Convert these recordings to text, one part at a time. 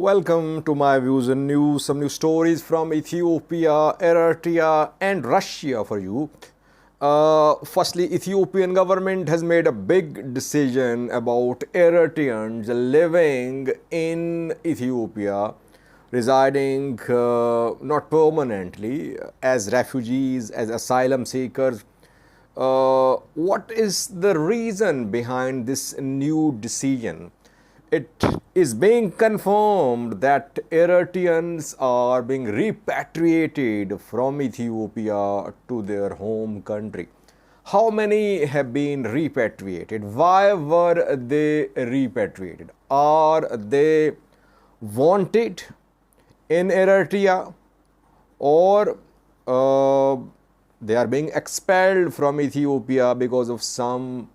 Welcome to my views and news. Some new stories from Ethiopia, Eritrea, and Russia for you. Firstly, Ethiopian government has made a big decision about Eritreans living in Ethiopia, residing not permanently as refugees, as asylum seekers. What is the reason behind this new decision? It is being confirmed that Eritreans are being repatriated from Ethiopia to their home country. How many have been repatriated? Why were they repatriated? Are they wanted in Eritrea, or they are being expelled from Ethiopia because of some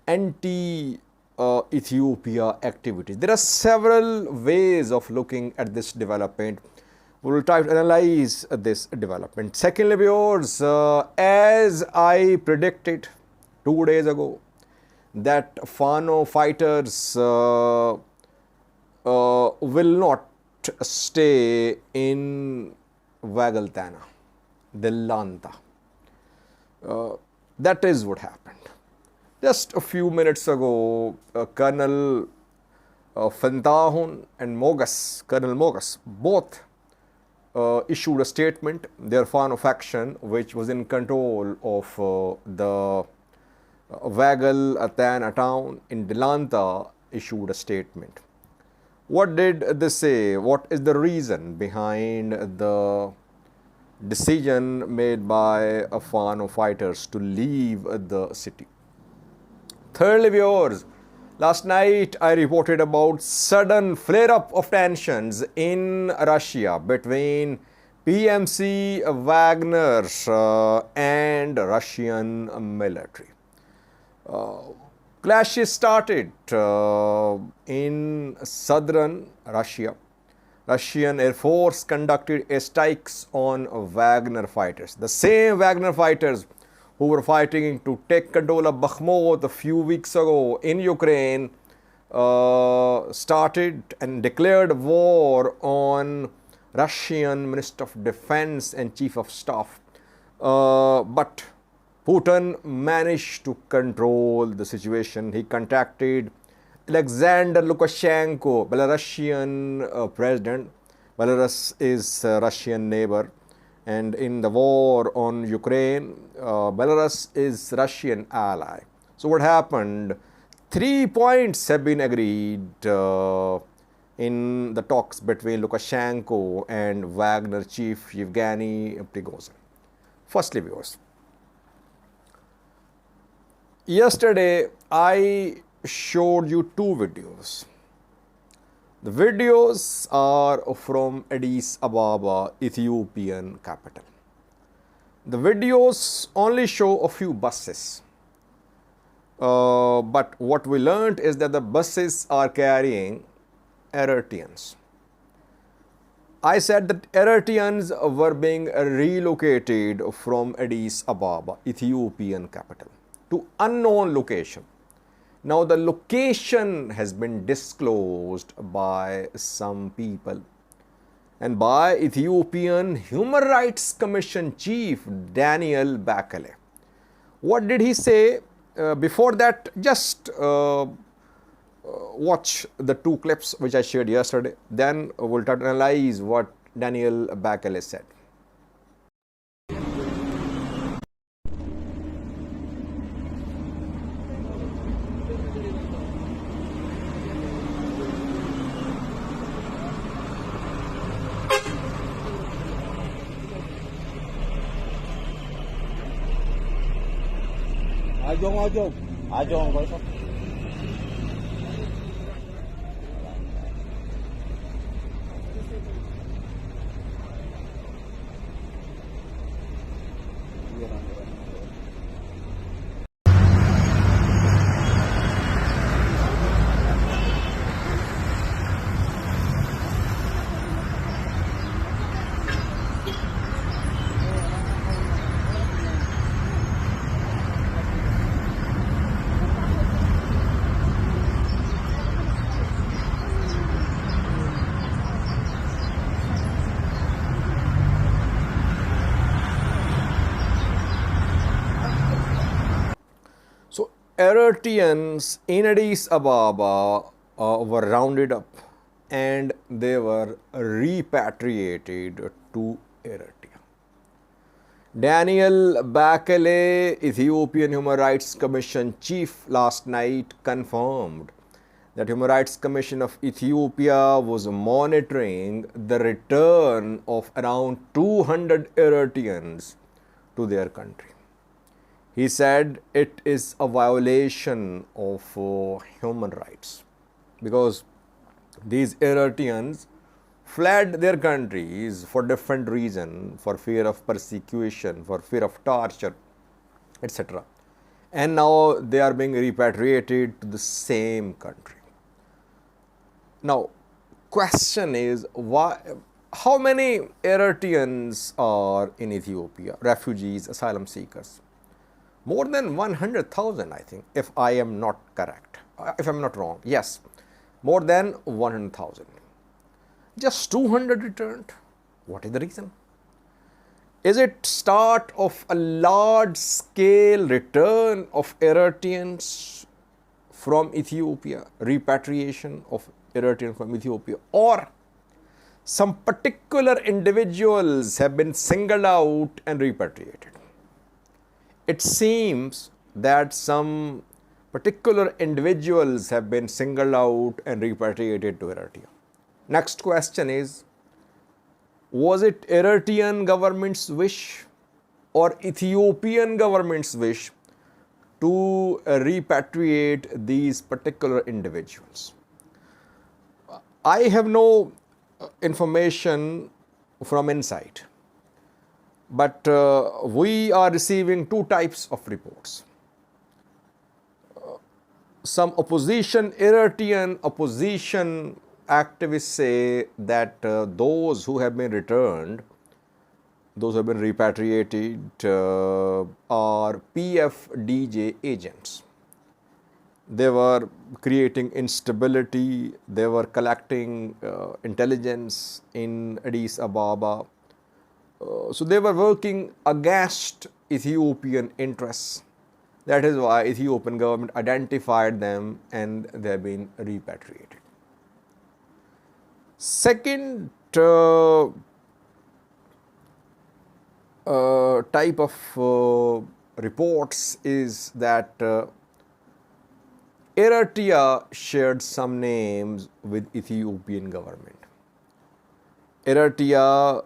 anti-Ethiopia activities? There are several ways of looking at this development. We will try to analyze this development. Secondly, viewers, as I predicted 2 days ago, that Fano fighters will not stay in Wagaltana, Delanta. That is what happened. Just a few minutes ago, Colonel Fantahun and Colonel Mogas, both issued a statement. Their Fano faction, which was in control of the Wagaltana town in Delanta, issued a statement. What did they say? What is the reason behind the decision made by Fano fighters to leave the city? Thirdly, viewers, last night I reported about sudden flare-up of tensions in Russia between PMC, Wagner and Russian military. Clashes started in southern Russia. Russian Air Force conducted strikes on Wagner fighters. The same Wagner fighters who were fighting to take control of Bakhmut a few weeks ago in Ukraine started and declared war on Russian Minister of Defense and Chief of Staff. But Putin managed to control the situation. He contacted Alexander Lukashenko, Belarusian president. Belarus is a Russian neighbor. And in the war on Ukraine, Belarus is Russian ally. So what happened? 3 points have been agreed in the talks between Lukashenko and Wagner chief Yevgeny Prigozhin. Firstly, viewers, yesterday I showed you 2 videos. The videos are from Addis Ababa, Ethiopian capital. The videos only show a few buses. But what we learned is that the buses are carrying Eritreans. I said that Eritreans were being relocated from Addis Ababa, Ethiopian capital, to unknown location. Now the location has been disclosed by some people and by Ethiopian Human Rights Commission Chief Daniel Bakele. What did he say? Before that, just watch the 2 clips which I shared yesterday. Then we'll try to analyze what Daniel Bakele said. आ जाओ भाई साहब। Eritreans in Addis Ababa were rounded up and they were repatriated to Eritrea. Daniel Bakele, Ethiopian Human Rights Commission chief, last night confirmed that Human Rights Commission of Ethiopia was monitoring the return of around 200 Eritreans to their country. He said it is a violation of human rights because these Eritreans fled their countries for different reasons, for fear of persecution, for fear of torture, etc. And now they are being repatriated to the same country. Now, question is, why? How many Eritreans are in Ethiopia, refugees, asylum seekers? More than 100,000, I think, if I am not correct, if I am not wrong. Yes, more than 100,000. Just 200 returned. What is the reason? Is it start of a large-scale return of Eritreans from Ethiopia, repatriation of Eritreans from Ethiopia, or some particular individuals have been singled out and repatriated? It seems that some particular individuals have been singled out and repatriated to Eritrea. Next question is, was it Eritrean government's wish or Ethiopian government's wish to repatriate these particular individuals? I have no information from inside, but we are receiving two types of reports. Some opposition, Eritrean opposition activists say that those who have been returned, those who have been repatriated are PFDJ agents. They were creating instability, they were collecting intelligence in Addis Ababa. So they were working against Ethiopian interests. That is why Ethiopian government identified them and they have been repatriated. Second type of reports is that Eritrea shared some names with Ethiopian government. Eritrea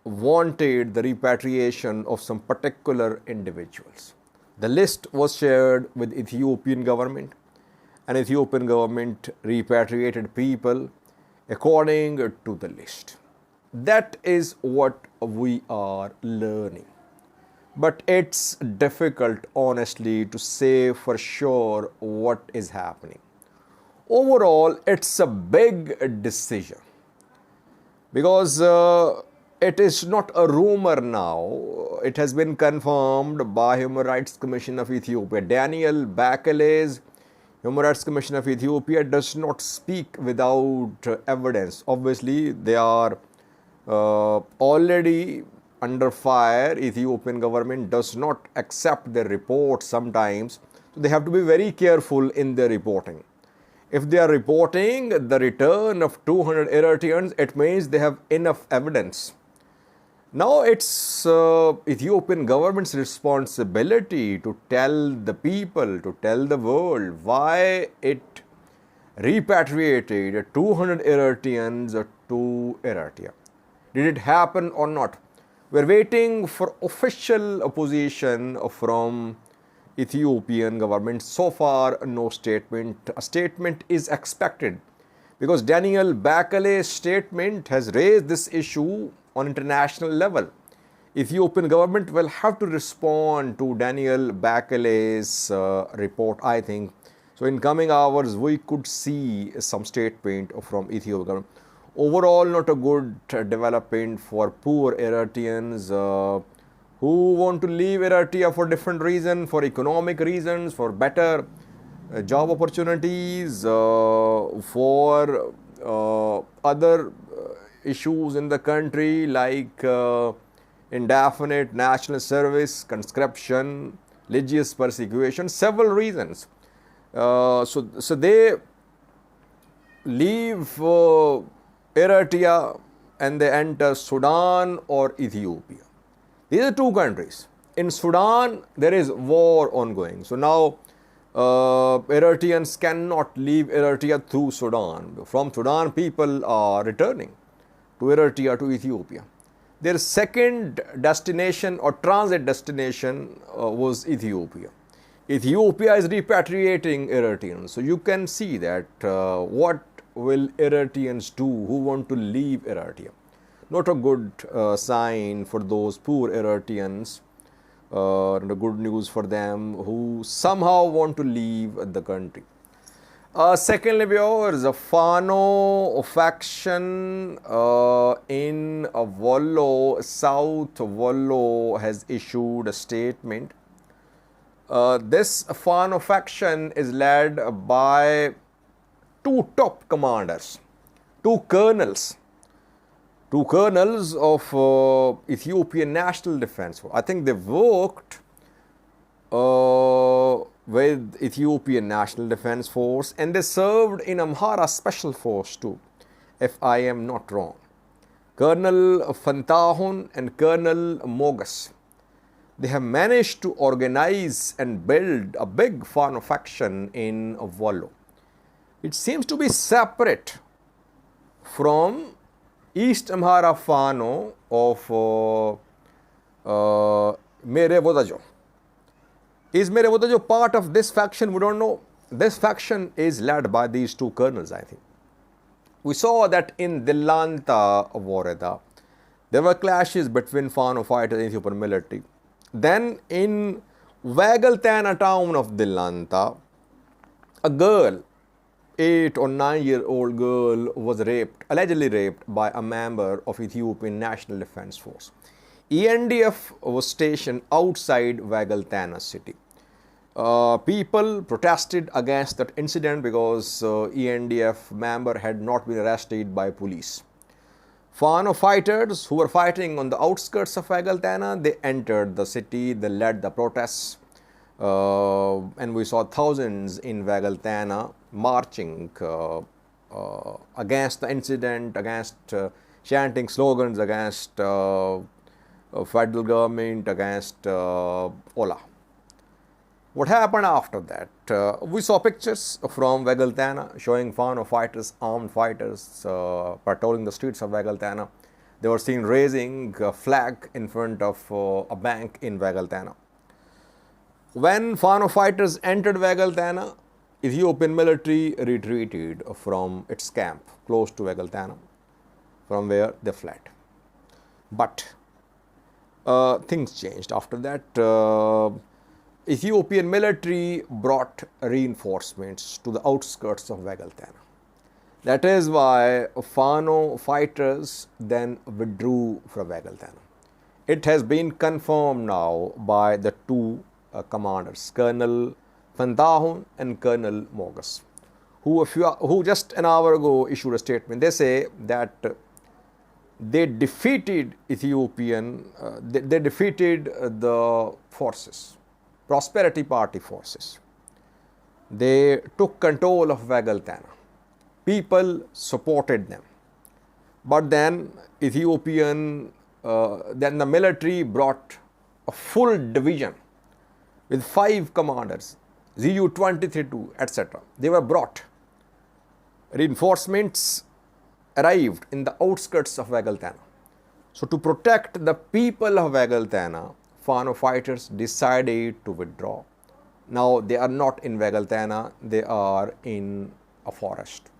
wanted the repatriation of some particular individuals. The list was shared with Ethiopian government, and Ethiopian government repatriated people according to the list. That is what we are learning. But it's difficult, honestly, to say for sure what is happening. Overall, it's a big decision because it is not a rumor now. It has been confirmed by Human Rights Commission of Ethiopia. Daniel Bakele's Human Rights Commission of Ethiopia does not speak without evidence. Obviously, they are already under fire. Ethiopian government does not accept their reports sometimes. So they have to be very careful in their reporting. If they are reporting the return of 200 Eritreans, it means they have enough evidence. Now it's Ethiopian government's responsibility to tell the people, to tell the world why it repatriated 200 Eritreans to Eritrea. Did it happen or not? We're waiting for official opposition from Ethiopian government. So far, no statement. A statement is expected because Daniel Bakele's statement has raised this issue on international level. Ethiopian government will have to respond to Daniel Bakele's report, I think. So in coming hours, we could see some statement from Ethiopian government. Overall, not a good development for poor Eritreans who want to leave Eritrea for different reasons, for economic reasons, for better job opportunities, for other issues in the country like indefinite national service, conscription, religious persecution, several reasons. So they leave Eritrea and they enter Sudan or Ethiopia. These are two countries. In Sudan, there is war ongoing. So now Eritreans cannot leave Eritrea through Sudan. From Sudan, people are returning to Eritrea, to Ethiopia. Their second destination or transit destination was Ethiopia. Ethiopia is repatriating Eritreans. So you can see that what will Eritreans do who want to leave Eritrea. Not a good sign for those poor Eritreans, and a good news for them who somehow want to leave the country. Secondly, viewers, a Fano faction in Wollo, South Wollo, has issued a statement. This Fano faction is led by two top commanders, two colonels of Ethiopian National Defense Force. I think they worked with Ethiopian National Defense Force and they served in Amhara Special Force too, if I am not wrong. Colonel Fantahun and Colonel Mogus. They have managed to organize and build a big Fano faction in Wollo. It seems to be separate from East Amhara Fano of Mere Vodajo. Is Mere Vodajo part of this faction? We don't know. This faction is led by these two colonels, I think. We saw that in Dilanta Woreda, there were clashes between Fano fighters and Ethiopian military. Then in Wagaltana town of Dilanta, a girl, 8 or 9-year-old girl, was raped, allegedly raped by a member of Ethiopian National Defense Force. ENDF was stationed outside Wagaltana city. People protested against that incident because ENDF member had not been arrested by police. Fano fighters who were fighting on the outskirts of Wagaltana, they entered the city, they led the protests, and we saw thousands in Wagaltana marching against the incident, against chanting slogans against federal government, against Ola. What happened after that? We saw pictures from Wagaltana showing Fano fighters, armed fighters, patrolling the streets of Wagaltana. They were seen raising a flag in front of a bank in Wagaltana. When Fano fighters entered Wagaltana, Ethiopian military retreated from its camp close to Wagaltana, from where they fled. But things changed after that. Ethiopian military brought reinforcements to the outskirts of Wagaltana. That is why Fano fighters then withdrew from Wagaltana. It has been confirmed now by the two commanders, Colonel Fantahun and Colonel Mogus, who just an hour ago issued a statement. They say that they defeated they defeated the forces, Prosperity Party forces. They took control of Wagaltana. People supported them. But then then the military brought a full division with 5 commanders, ZU-23-2, etc. They were brought. Reinforcements arrived in the outskirts of Wagaltana. So to protect the people of Wagaltana, Fano fighters decided to withdraw. Now they are not in Wagaltana, they are in a forest,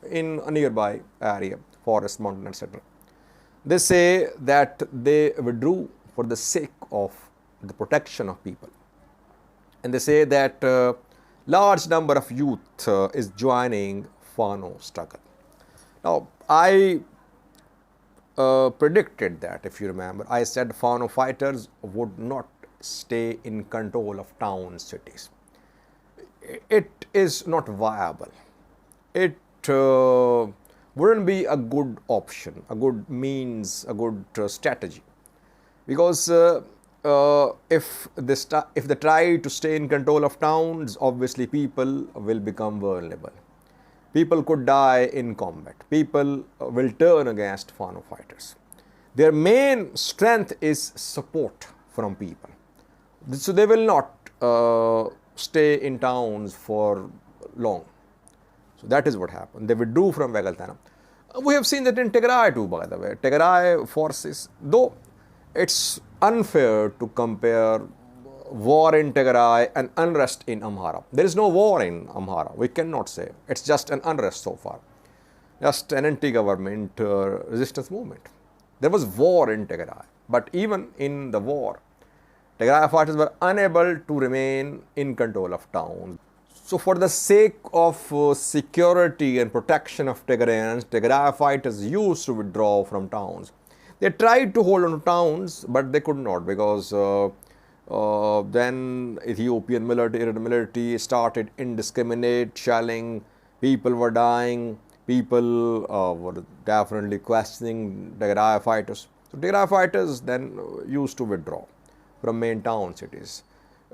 in a nearby area, forest, mountain, etc. They say that they withdrew for the sake of the protection of people. And they say that large number of youth is joining Fano struggle. Now, I predicted that, if you remember. I said Fano fighters would not stay in control of towns, cities. It is not viable. It wouldn't be a good option, a good means, a good strategy. Because if they try to stay in control of towns, obviously people will become vulnerable. People could die in combat. People will turn against Fano fighters. Their main strength is support from people. So they will not stay in towns for long. So that is what happened. They withdrew from Vegaltana. We have seen that in Tigray too, by the way. Tigray forces, though it's unfair to compare war in Tigray and unrest in Amhara. There is no war in Amhara. We cannot say. It's just an unrest so far. Just an anti-government resistance movement. There was war in Tigray. But even in the war, Tigray fighters were unable to remain in control of towns. So for the sake of security and protection of Tigrayans, Tigray fighters used to withdraw from towns. They tried to hold on to towns, but they could not, because then Ethiopian military started indiscriminate shelling. People were dying. People were definitely questioning Tigray fighters. So Tigray fighters then used to withdraw from main town cities.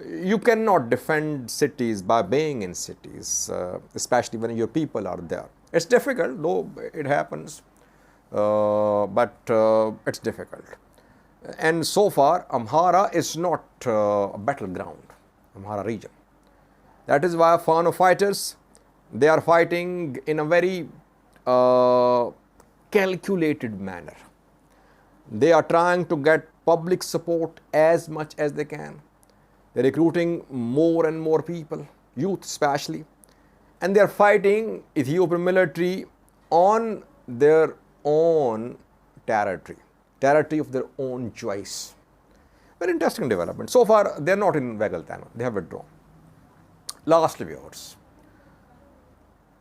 You cannot defend cities by being in cities, especially when your people are there. It's difficult, though it happens, but it's difficult. And so far, Amhara is not a battleground, Amhara region. That is why Fano fighters, they are fighting in a very calculated manner. They are trying to get public support as much as they can. They're recruiting more and more people, youth especially, and they're fighting Ethiopian military on their own territory of their own choice. Very interesting development. So far, they're not in Vegaltana. They have withdrawn. Lastly, viewers,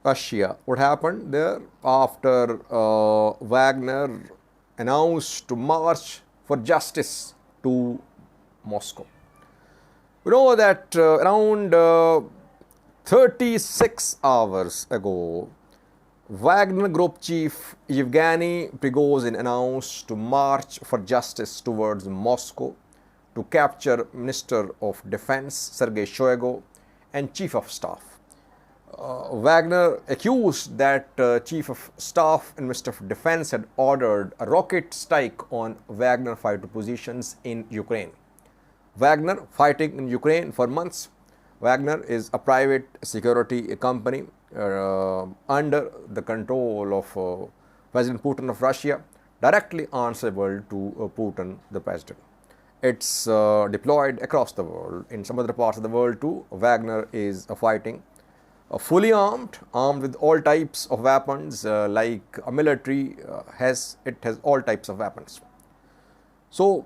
Russia. What happened there after Wagner announced to march for justice to Moscow? We know that around 36 hours ago, Wagner Group chief Yevgeny Prigozhin announced to march for justice towards Moscow to capture Minister of Defense Sergei Shoigu and Chief of Staff. Wagner accused that Chief of Staff and Minister of Defense had ordered a rocket strike on Wagner fighter positions in Ukraine. Wagner fighting in Ukraine for months. Wagner is a private security company under the control of President Putin of Russia, directly answerable to Putin, the president. It's deployed across the world. In some other parts of the world too, Wagner is fighting fully armed with all types of weapons, like a military has all types of weapons. So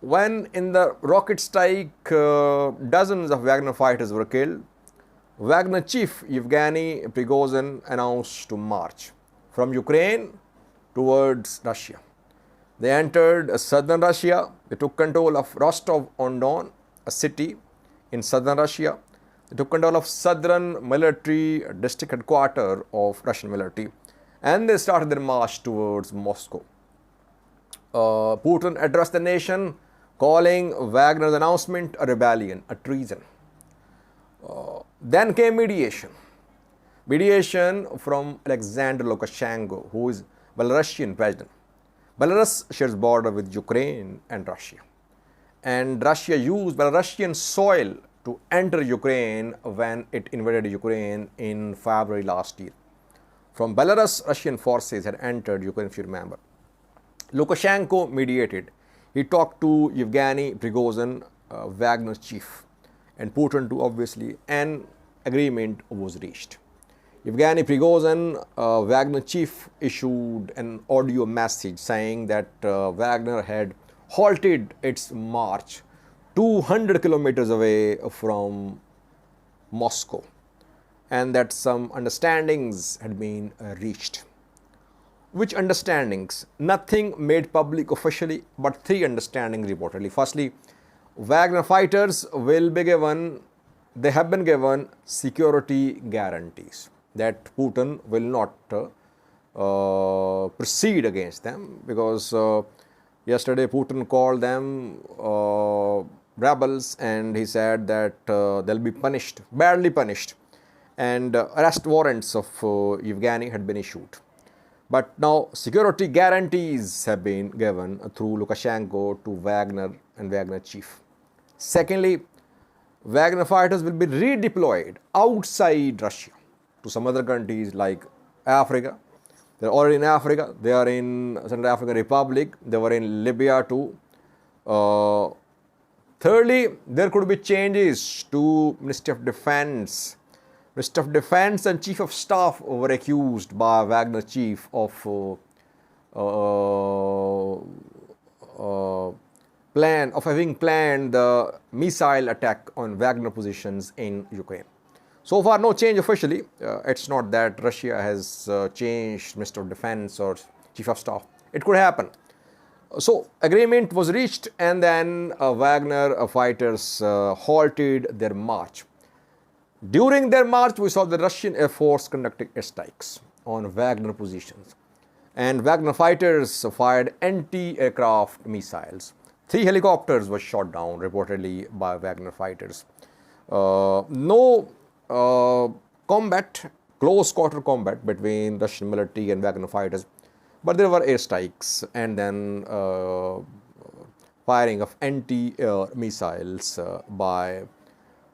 when in the rocket strike dozens of Wagner fighters were killed, Wagner chief Yevgeny Prigozhin announced to march from Ukraine towards Russia. They entered southern Russia. They took control of Rostov-on-Don, a city in southern Russia. They took control of southern military district headquarters of Russian military, and they started their march towards Moscow. Putin addressed the nation, calling Wagner's announcement a rebellion, a treason. Then came mediation. Mediation from Alexander Lukashenko, who is Belarusian president. Belarus shares border with Ukraine and Russia. And Russia used Belarusian soil to enter Ukraine when it invaded Ukraine in February last year. From Belarus, Russian forces had entered Ukraine, if you remember. Lukashenko mediated. He talked to Yevgeny Prigozhin, Wagner's chief, and Putin too, obviously. An agreement was reached. Yevgeny Prigozhin, Wagner chief, issued an audio message saying that Wagner had halted its march 200 kilometers away from Moscow, and that some understandings had been reached. Which understandings? Nothing made public officially, but 3 understandings reportedly. Firstly, Wagner fighters will be given, they have been given security guarantees that Putin will not proceed against them, because Yesterday, Putin called them rebels, and he said that they'll be punished, badly punished, and arrest warrants of Yevgeny had been issued. But now security guarantees have been given through Lukashenko to Wagner and Wagner chief. Secondly, Wagner fighters will be redeployed outside Russia to some other countries like Africa. They're already in Africa. They are in Central African Republic. They were in Libya too. Thirdly, there could be changes to Ministry of Defense. Minister of Defense and Chief of Staff were accused by Wagner chief of having planned the missile attack on Wagner positions in Ukraine. So far, no change officially. It's not that Russia has changed Minister of Defense or Chief of Staff. It could happen. So, agreement was reached, and then Wagner fighters halted their march. During their march, we saw the Russian Air Force conducting airstrikes on Wagner positions. And Wagner fighters fired anti-aircraft missiles. 3 helicopters were shot down, reportedly, by Wagner fighters. No combat, close quarter combat between Russian military and Wagner fighters, but there were airstrikes and then firing of anti-air missiles by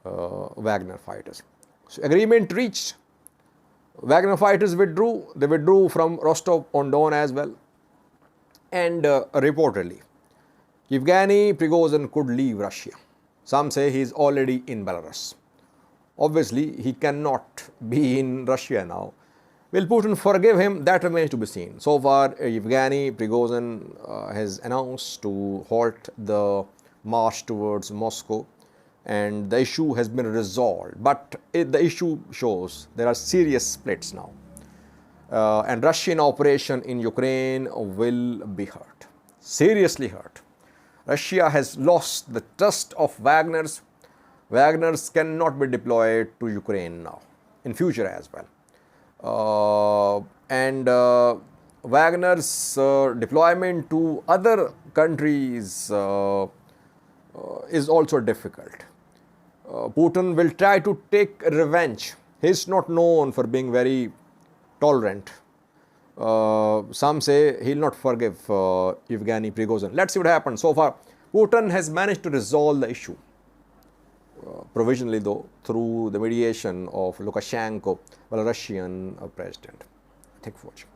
Wagner fighters. So agreement reached. Wagner fighters withdrew. They withdrew from Rostov-on-Don as well. And reportedly, Yevgeny Prigozhin could leave Russia. Some say he is already in Belarus. Obviously, he cannot be in Russia now. Will Putin forgive him? That remains to be seen. So far, Yevgeny Prigozhin has announced to halt the march towards Moscow, and the issue has been resolved. But the issue shows there are serious splits now. And Russian operation in Ukraine will be hurt, seriously hurt. Russia has lost the trust of Wagners. Wagners cannot be deployed to Ukraine now, in future as well. Wagner's deployment to other countries is also difficult. Putin will try to take revenge. He is not known for being very tolerant. Some say he will not forgive Yevgeny Prigozhin. Let's see what happens. So far, Putin has managed to resolve the issue, provisionally though, through the mediation of Lukashenko, Belarusian president. Thank you for watching.